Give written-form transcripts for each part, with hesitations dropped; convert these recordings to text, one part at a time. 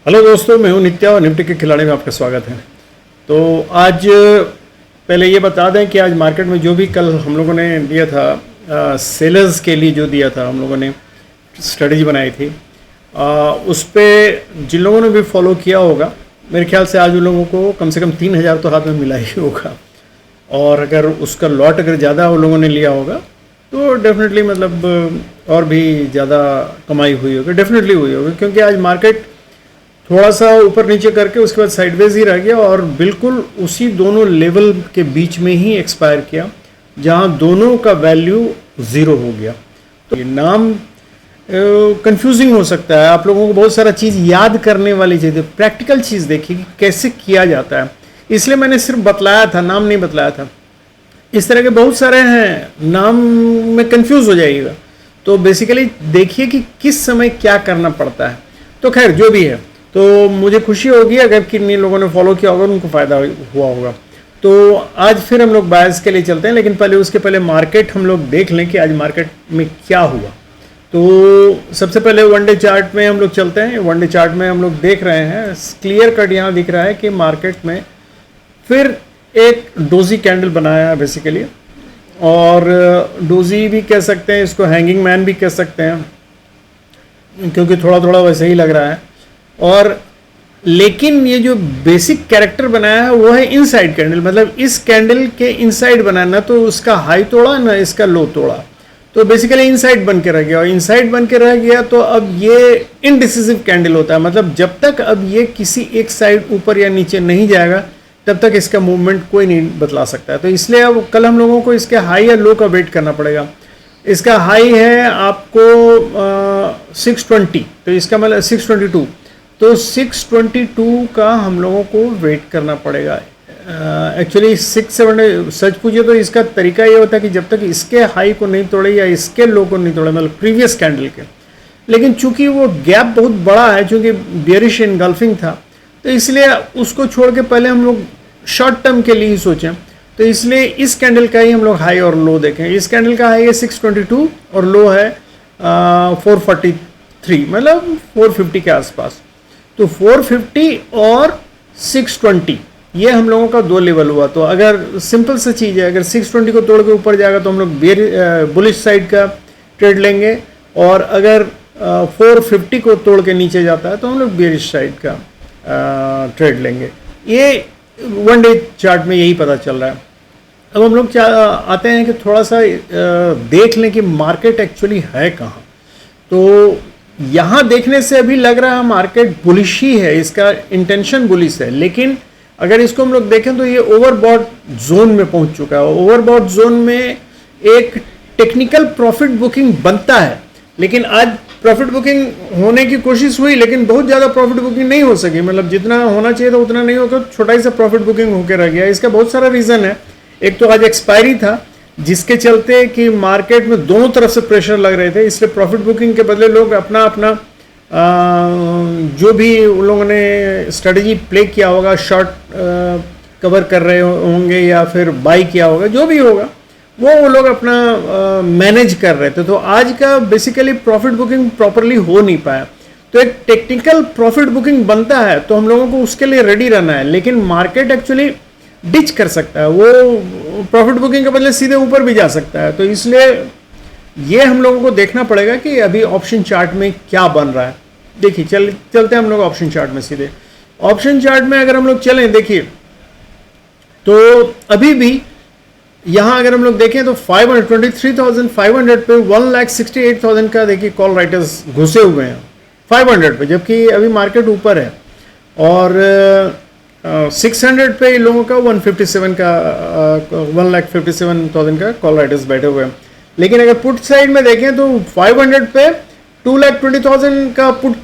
Hello दोस्तों, मैं हूं नित्या और निफ्टी के खिलाड़ी में आपका स्वागत है। तो आज पहले ये बता दें कि आज मार्केट में जो भी कल हम लोगों ने दिया था सेलर्स के लिए जो दिया था, हम लोगों ने स्ट्रेटजी बनाई थी, उस पर जिन लोगों ने भी फॉलो किया होगा, मेरे ख्याल से आज उन लोगों को कम से कम 3,000 तो हाथ में मिला ही होगा। और अगर उसका लॉट अगर ज़्यादा उन लोगों ने लिया होगा तो डेफिनेटली मतलब और भी ज़्यादा कमाई हुई होगी, डेफिनेटली हुई होगी। क्योंकि आज मार्केट थोड़ा सा ऊपर नीचे करके उसके बाद साइडवेज ही रह गया और बिल्कुल उसी दोनों लेवल के बीच में ही एक्सपायर किया, जहां दोनों का वैल्यू ज़ीरो हो गया। तो ये नाम कंफ्यूजिंग हो सकता है, आप लोगों को बहुत सारा चीज़ याद करने वाली चीज़ है, प्रैक्टिकल चीज़ देखिए कि कैसे किया जाता है, इसलिए मैंने सिर्फ बतलाया था, नाम नहीं बतलाया था। इस तरह के बहुत सारे हैं, नाम में कंफ्यूज हो जाइएगा। तो बेसिकली देखिए कि किस समय क्या करना पड़ता है। तो खैर जो भी है, तो मुझे खुशी होगी अगर किन्हीं लोगों ने फॉलो किया होगा, उनको फ़ायदा हुआ होगा। तो आज फिर हम लोग बायर्स के लिए चलते हैं, लेकिन पहले उसके पहले मार्केट हम लोग देख लें कि आज मार्केट में क्या हुआ। तो सबसे पहले वनडे चार्ट में हम लोग चलते हैं। वनडे चार्ट में हम लोग देख रहे हैं, क्लियर कट यहाँ दिख रहा है कि मार्केट में फिर एक डोजी कैंडल बनाया है बेसिकली, और डोजी भी कह सकते हैं इसको, हैंगिंग मैन भी कह सकते हैं, क्योंकि थोड़ा थोड़ा वैसे ही लग रहा है। और लेकिन ये जो बेसिक कैरेक्टर बनाया है वो है इनसाइड कैंडल, मतलब इस कैंडल के इनसाइड बनाना, ना तो उसका हाई तोड़ा ना इसका लो तोड़ा, तो बेसिकली इनसाइड बन के रह गया। और इनसाइड बन के रह गया तो अब ये इनडिसिसिव कैंडल होता है, मतलब जब तक अब ये किसी एक साइड ऊपर या नीचे नहीं जाएगा तब तक इसका मूवमेंट कोई नहीं बतला सकता है। तो इसलिए अब कल हम लोगों को इसके हाई या लो का वेट करना पड़ेगा। इसका हाई है आपको 620, तो इसका मतलब 622, तो 622 का हम लोगों को वेट करना पड़ेगा। एक्चुअली 670 सच पूछे तो इसका तरीका ये होता है कि जब तक इसके हाई को नहीं तोड़े या इसके लो को नहीं तोड़े, मतलब प्रीवियस कैंडल के, लेकिन चूंकि वो गैप बहुत बड़ा है, चूंकि बेयरिश इनगल्फिंग था, तो इसलिए उसको छोड़ के पहले हम लोग शॉर्ट टर्म के लिए ही सोचें। तो इसलिए इस कैंडल का ही हम लोग हाई और लो देखें। इस कैंडल का हाई है 622 और लो है 443, मतलब 450 के आसपास। तो 450 और 620 ये हम लोगों का दो लेवल हुआ। तो अगर सिंपल सा चीज़ है, अगर 620 को तोड़ के ऊपर जाएगा तो हम लोग बुलिश साइड का ट्रेड लेंगे, और अगर 450 को तोड़ के नीचे जाता है तो हम लोग बेयरिश साइड का ट्रेड लेंगे। ये वन डे चार्ट में यही पता चल रहा है। अब हम लोग आते हैं कि थोड़ा सा देख लें कि मार्केट एक्चुअली है कहाँ। तो यहाँ देखने से अभी लग रहा है मार्केट बुलिश ही है, इसका इंटेंशन बुलिश है, लेकिन अगर इसको हम लोग देखें तो ये ओवरबॉट जोन में पहुंच चुका है। ओवरबॉट जोन में एक टेक्निकल प्रॉफिट बुकिंग बनता है, लेकिन आज प्रॉफिट बुकिंग होने की कोशिश हुई, लेकिन बहुत ज़्यादा प्रॉफिट बुकिंग नहीं हो सकी, मतलब जितना होना चाहिए था उतना नहीं होकर छोटा ही सा प्रॉफिट बुकिंग होकर रह गया। इसका बहुत सारा रीज़न है। एक तो आज एक्सपायरी था, जिसके चलते कि मार्केट में दोनों तरफ से प्रेशर लग रहे थे, इसलिए प्रॉफिट बुकिंग के बदले लोग अपना अपना जो भी उन लोगों ने स्ट्रेटजी प्ले किया होगा, शॉर्ट कवर कर रहे होंगे या फिर बाई किया होगा, जो भी होगा वो लोग अपना मैनेज कर रहे थे। तो आज का बेसिकली प्रॉफिट बुकिंग प्रॉपरली हो नहीं पाया। तो एक टेक्निकल प्रॉफिट बुकिंग बनता है तो हम लोगों को उसके लिए रेडी रहना है, लेकिन मार्केट एक्चुअली डिच कर सकता है, वो प्रॉफिट बुकिंग के बदले सीधे ऊपर भी जा सकता है। तो इसलिए ये हम लोगों को देखना पड़ेगा कि अभी ऑप्शन चार्ट में क्या बन रहा है। देखिए चलते हैं हम लोग ऑप्शन चार्ट में सीधे। ऑप्शन चार्ट में अगर हम लोग चलें, देखिए तो अभी भी यहाँ अगर हम लोग देखें तो 523,500 पे 1,68,000 का देखिए कॉल राइटर्स घुसे हुए हैं 500 पे, जबकि अभी मार्केट ऊपर है। और 600 पे इन लोगों का 157 का 1,57,000 का कॉल राइटर्स बैठे हुए हैं। लेकिन अगर पुट साइड में देखें तो 500 पे 2,20,000 का पुट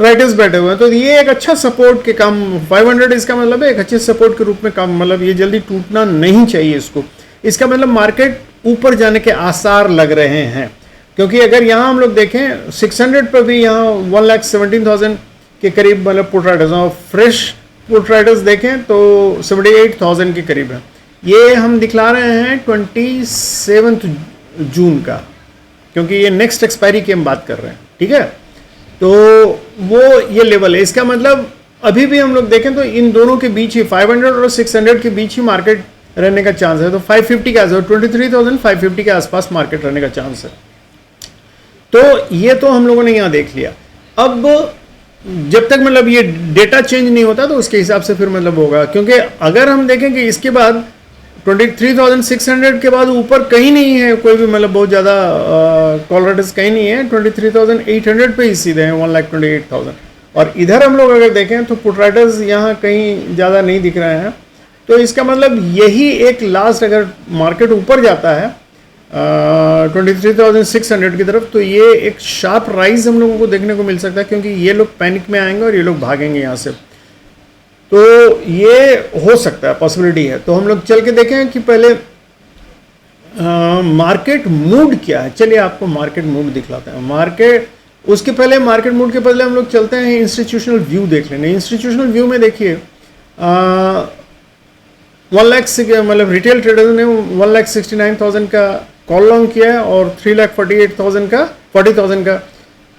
राइटर्स बैठे हुए हैं। तो ये एक अच्छा सपोर्ट के काम, 500 इसका मतलब है एक अच्छे सपोर्ट के रूप में काम, मतलब ये जल्दी टूटना नहीं चाहिए इसको। इसका मतलब मार्केट ऊपर जाने के आसार लग रहे हैं, क्योंकि अगर यहाँ हम लोग देखें 600 पर भी यहाँ 1,17,000 के करीब मतलब पुट राइटर्स, और फ्रेश पुट राइटर्स देखें तो 78,000 के करीब है। ये हम दिखला रहे हैं 27 जून का, क्योंकि ये नेक्स्ट एक्सपायरी की हम बात कर रहे हैं, ठीक है। तो वो ये लेवल है। इसका मतलब अभी भी हम लोग देखें तो इन दोनों के बीच ही 500 और 600 के बीच ही मार्केट रहने का चांस है। तो 550 के आसपास 23,550 के आसपास मार्केट रहने का चांस है। तो ये तो हम लोगों ने यहाँ देख लिया। अब जब तक मतलब ये डेटा चेंज नहीं होता तो उसके हिसाब से फिर मतलब होगा, क्योंकि अगर हम देखें कि इसके बाद 23,600 के बाद ऊपर कहीं नहीं है कोई भी, मतलब बहुत ज़्यादा कॉल राइटर्स कहीं नहीं है, 23,800 पे ही सीधे हैं 1,28,000। और इधर हम लोग अगर देखें तो पुट राइटर्स यहाँ कहीं ज़्यादा नहीं दिख रहे हैं। तो इसका मतलब यही एक लास्ट, अगर मार्केट ऊपर जाता है 23,600 की तरफ, तो ये एक शार्प राइज हम लोगों को देखने को मिल सकता है, क्योंकि ये लोग पैनिक में आएंगे और ये लोग भागेंगे यहाँ से। तो ये हो सकता है, पॉसिबिलिटी है। तो हम लोग चल के देखें कि पहले मार्केट मूड क्या है। चलिए आपको मार्केट मूड दिखलाते हैं। उसके पहले मार्केट मूड के पहले हम लोग चलते हैं इंस्टीट्यूशनल व्यू देख लेंगे। इंस्टीट्यूशनल व्यू में देखिए 1 लाख मतलब रिटेल ट्रेडर्स ने 1,69,000 का कॉल लॉन्ग किया है और 3,48,000 का 40,000 का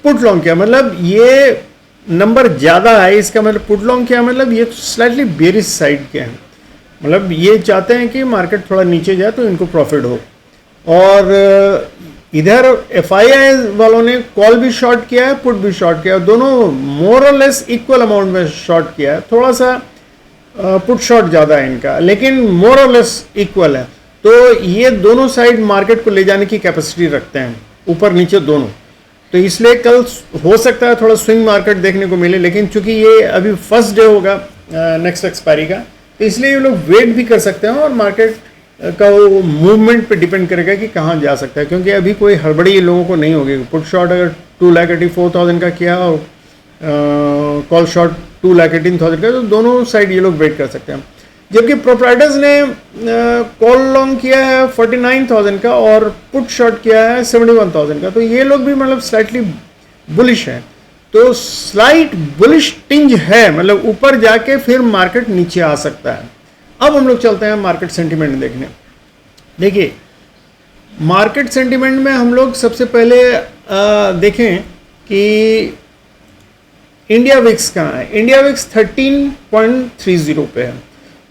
पुट लॉन्ग किया। मतलब ये नंबर ज़्यादा है। इसका मतलब पुट लॉन्ग किया मतलब ये स्लाइटली बेरिश साइड के हैं, मतलब ये चाहते हैं कि मार्केट थोड़ा नीचे जाए तो इनको प्रॉफिट हो। और इधर FII वालों ने कॉल भी शॉर्ट किया है, पुट भी शॉर्ट किया है, दोनों मोर और लेस इक्वल अमाउंट में शॉर्ट किया है। थोड़ा सा पुट शॉर्ट ज़्यादा है इनका, लेकिन मोर और लेस इक्वल है। तो ये दोनों साइड मार्केट को ले जाने की कैपेसिटी रखते हैं, ऊपर नीचे दोनों। तो इसलिए कल हो सकता है थोड़ा स्विंग मार्केट देखने को मिले, लेकिन चूंकि ये अभी फर्स्ट डे होगा नेक्स्ट एक्सपायरी का, तो इसलिए ये लोग वेट भी कर सकते हैं और मार्केट का वो मूवमेंट पे डिपेंड करेगा कि कहाँ जा सकता है, क्योंकि अभी कोई हड़बड़ी लोगों को नहीं होगी। पुट शॉर्ट अगर 2,84,000 का किया और कॉल शॉर्ट 2,18,000 का, तो दोनों साइड ये लोग वेट कर सकते हैं। जबकि प्रोप्राइटर्स ने कॉल लॉन्ग किया है 49,000 का और पुट शॉर्ट किया है 71,000 का, तो ये लोग भी मतलब स्लाइटली बुलिश हैं। तो स्लाइट बुलिश टिंज है, मतलब ऊपर जाके फिर मार्केट नीचे आ सकता है। अब हम लोग चलते हैं मार्केट सेंटिमेंट देखने। देखिए मार्केट सेंटिमेंट में हम लोग सबसे पहले देखें कि इंडिया विक्स कहाँ है। इंडिया विक्स 13.30 पे है,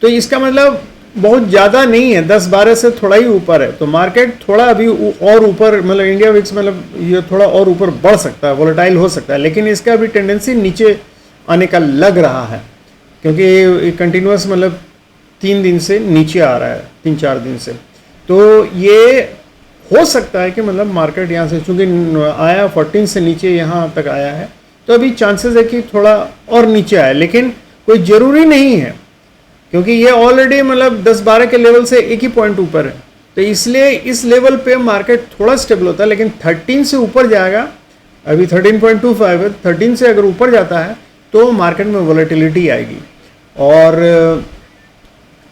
तो इसका मतलब बहुत ज़्यादा नहीं है, 10-12 से थोड़ा ही ऊपर है। तो मार्केट थोड़ा अभी और ऊपर, मतलब इंडिया विक्स मतलब ये थोड़ा और ऊपर बढ़ सकता है, वोलेटाइल हो सकता है, लेकिन इसका अभी टेंडेंसी नीचे आने का लग रहा है, क्योंकि कंटिन्यूस मतलब 3 दिन से नीचे आ रहा है, 3-4 दिन से। तो ये हो सकता है कि मतलब मार्केट यहाँ से चूँकि आया 14 से नीचे यहाँ तक आया है, तो अभी चांसेस है कि थोड़ा और नीचे आए, लेकिन कोई ज़रूरी नहीं है, क्योंकि ये ऑलरेडी मतलब 10-12 के लेवल से एक ही पॉइंट ऊपर है। तो इसलिए इस लेवल पे मार्केट थोड़ा स्टेबल होता है, लेकिन 13 से ऊपर जाएगा। अभी 13.25 है, 13 से अगर ऊपर जाता है तो मार्केट में वॉलेटिलिटी आएगी। और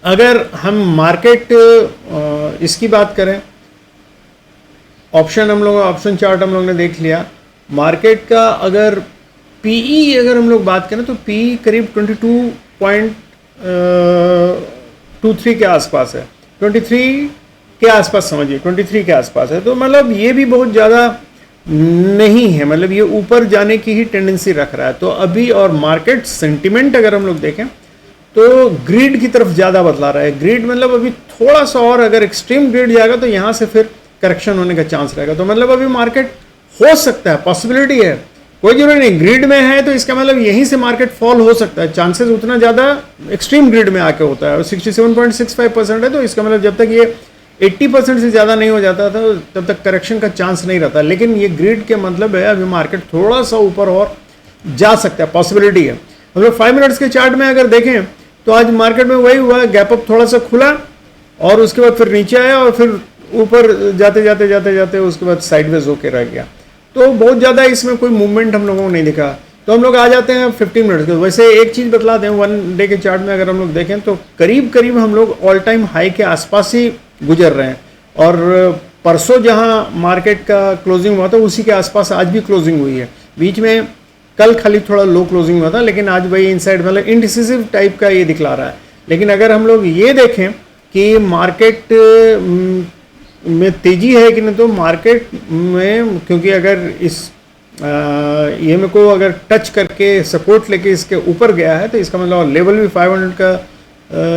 अगर हम मार्केट इसकी बात करें, ऑप्शन चार्ट हम लोग ने देख लिया। मार्केट का अगर PE अगर हम लोग बात करें तो PE करीब 22.23 के आसपास है, 23 के आसपास समझिए, 23 के आसपास है। तो मतलब ये भी बहुत ज़्यादा नहीं है, मतलब ये ऊपर जाने की ही टेंडेंसी रख रहा है। तो अभी और मार्केट सेंटिमेंट अगर हम लोग देखें तो ग्रीड की तरफ ज़्यादा बदला रहा है। ग्रीड मतलब अभी थोड़ा सा और अगर एक्सट्रीम ग्रीड जाएगा तो यहाँ से फिर करेक्शन होने का चांस रहेगा। तो मतलब अभी मार्केट हो सकता है, पॉसिबिलिटी है, कोई जरूरी नहीं। ग्रिड में है तो इसका मतलब यहीं से मार्केट फॉल हो सकता है, चांसेस उतना ज़्यादा एक्सट्रीम ग्रिड में आके होता है। और 67.65% है, तो इसका मतलब जब तक ये 80% से ज़्यादा नहीं हो जाता था तब तक करेक्शन का चांस नहीं रहता। लेकिन ये ग्रिड के मतलब है अभी मार्केट थोड़ा सा ऊपर और जा सकता है, पॉसिबिलिटी है। मतलब 5 मिनट्स के चार्ट में अगर देखें तो आज मार्केट में वही हुआ, गैप अप थोड़ा सा खुला और उसके बाद फिर नीचे आया और फिर ऊपर जाते जाते जाते जाते उसके बाद साइडवेज होके रह गया। तो बहुत ज़्यादा इसमें कोई मूवमेंट हम लोगों को नहीं दिखा। तो हम लोग आ जाते हैं 15 मिनट के। वैसे एक चीज़ बतला दें, 1 डे के चार्ट में अगर हम लोग देखें तो करीब करीब हम लोग ऑल टाइम हाई के आसपास ही गुजर रहे हैं। और परसों जहां मार्केट का क्लोजिंग हुआ था उसी के आसपास आज भी क्लोजिंग हुई है। बीच में कल खाली थोड़ा लो क्लोजिंग हुआ था, लेकिन आज वही इनसाइड मतलब इनडिसिसिव टाइप का ये दिखला रहा है। लेकिन अगर हम लोग ये देखें कि मार्केट में तेज़ी है कि नहीं, तो मार्केट में क्योंकि अगर इस EMA को अगर टच करके सपोर्ट लेके इसके ऊपर गया है तो इसका मतलब लेवल भी 500 का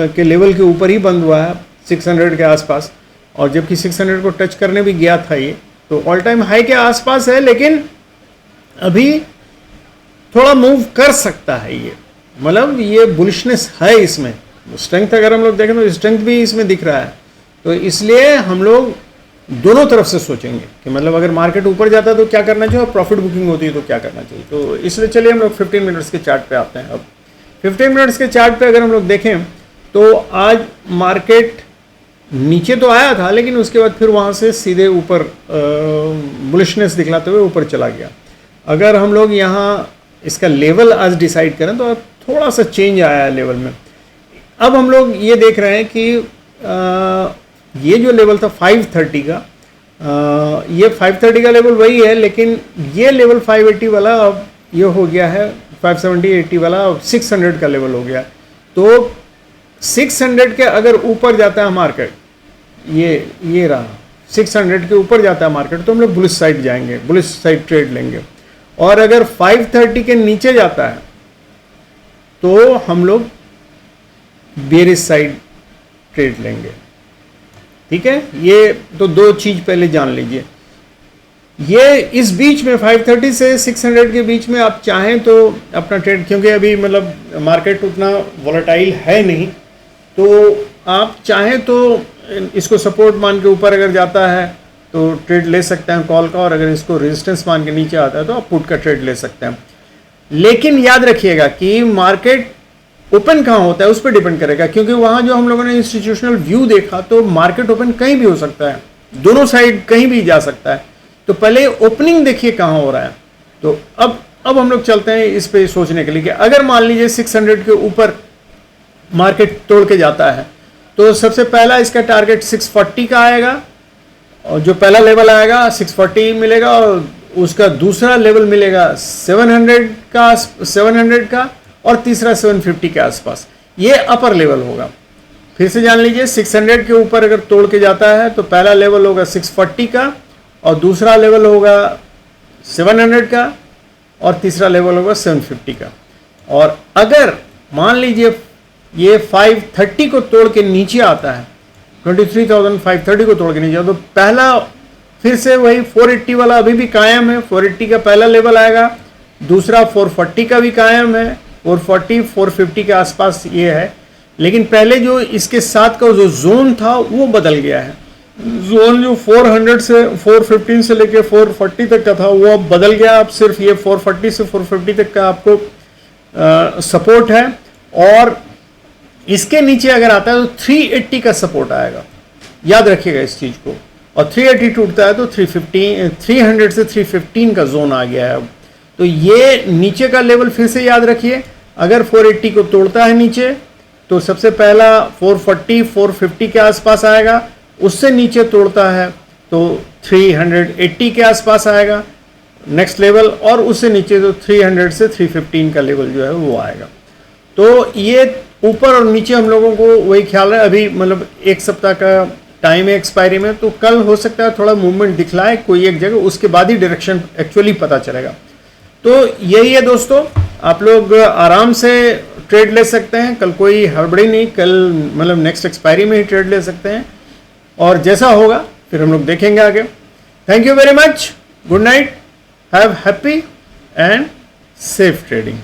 के लेवल के ऊपर ही बंद हुआ है 600 के आसपास, और जबकि 600 को टच करने भी गया था ये, तो ऑल टाइम हाई के आसपास है, लेकिन अभी थोड़ा मूव कर सकता है ये, मतलब ये बुलिशनेस है इसमें। स्ट्रेंथ अगर हम लोग देखें तो स्ट्रेंथ भी इसमें दिख रहा है, तो इसलिए हम लोग दोनों तरफ से सोचेंगे कि मतलब अगर मार्केट ऊपर जाता है तो क्या करना चाहिए और प्रॉफिट बुकिंग होती है तो क्या करना चाहिए। तो इसलिए चलिए हम लोग 15 मिनट्स के चार्ट पे आते हैं। अब 15 मिनट्स के चार्ट पे अगर हम लोग देखें तो आज मार्केट नीचे तो आया था, लेकिन उसके बाद फिर वहाँ से सीधे ऊपर बुलिशनेस दिखलाते हुए ऊपर चला गया। अगर हम लोग यहाँ इसका लेवल आज डिसाइड करें तो थोड़ा सा चेंज आया है लेवल में। अब हम लोग ये देख रहे हैं कि ये जो लेवल था 530 का, ये 530 का लेवल वही है, लेकिन ये लेवल 580 वाला अब ये हो गया है 570 80 वाला, अब 600 का लेवल हो गया। तो 600 के अगर ऊपर जाता है मार्केट, ये रहा 600 के ऊपर जाता है मार्केट, तो हम लोग बुलिश साइड जाएंगे, बुलिश साइड ट्रेड लेंगे। और अगर 530 के नीचे जाता है तो हम लोग बेरिश साइड ट्रेड लेंगे। ठीक है, ये तो दो चीज पहले जान लीजिए। ये इस बीच में 530 से 600 के बीच में आप चाहें तो अपना ट्रेड, क्योंकि अभी मतलब मार्केट उतना वॉलेटाइल है नहीं, तो आप चाहें तो इसको सपोर्ट मान के ऊपर अगर जाता है तो ट्रेड ले सकते हैं कॉल का, और अगर इसको रेजिस्टेंस मान के नीचे आता है तो आप पुट का ट्रेड ले सकते हैं। लेकिन याद रखिएगा कि मार्केट ओपन कहाँ होता है उस पर डिपेंड करेगा, क्योंकि वहाँ जो हम लोगों ने इंस्टीट्यूशनल व्यू देखा तो मार्केट ओपन कहीं भी हो सकता है, दोनों साइड कहीं भी जा सकता है। तो पहले ओपनिंग देखिए कहाँ हो रहा है। तो अब हम लोग चलते हैं इस पे सोचने के लिए कि अगर मान लीजिए 600 के ऊपर मार्केट तोड़ के जाता है तो सबसे पहला इसका टारगेट 640 का आएगा, और जो पहला लेवल आएगा 640 मिलेगा, और उसका दूसरा लेवल मिलेगा 700 का और तीसरा 750 के आसपास। ये अपर लेवल होगा। फिर से जान लीजिए 600 के ऊपर अगर तोड़ के जाता है तो पहला लेवल होगा 640 का, और दूसरा लेवल होगा 700 का, और तीसरा लेवल होगा 750 का। और अगर मान लीजिए ये 530 को तोड़ के नीचे आता है, 23,530 को तोड़ के नीचे, तो पहला फिर से वही 480 वाला अभी भी कायम है, 480 का पहला लेवल आएगा, दूसरा 440 का भी कायम है, 440 450 के आसपास ये है। लेकिन पहले जो इसके साथ का जो जोन था वो बदल गया है। जोन जो 400 से 415 से लेके 440 तक का था वो अब बदल गया। अब सिर्फ ये 440 से 450 तक का आपको सपोर्ट है, और इसके नीचे अगर आता है तो 380 का सपोर्ट आएगा, याद रखिएगा इस चीज़ को। और 380 टूटता है तो 300 से 315 का जोन आ गया है अब। तो ये नीचे का लेवल फिर से याद रखिए, अगर 480 को तोड़ता है नीचे तो सबसे पहला 440 450 के आसपास आएगा, उससे नीचे तोड़ता है तो 380 के आसपास आएगा नेक्स्ट लेवल, और उससे नीचे तो 300 से 315 का लेवल जो है वो आएगा। तो ये ऊपर और नीचे हम लोगों को वही ख्याल है। अभी मतलब एक सप्ताह का टाइम है एक्सपायरी में, तो कल हो सकता है थोड़ा मूवमेंट दिखलाए कोई एक जगह, उसके बाद ही डायरेक्शन एक्चुअली पता चलेगा। तो यही है दोस्तों, आप लोग आराम से ट्रेड ले सकते हैं, कल कोई हड़बड़ी नहीं, कल मतलब नेक्स्ट एक्सपायरी में ही ट्रेड ले सकते हैं, और जैसा होगा फिर हम लोग देखेंगे आगे। Thank you very much, good night, have happy and safe trading.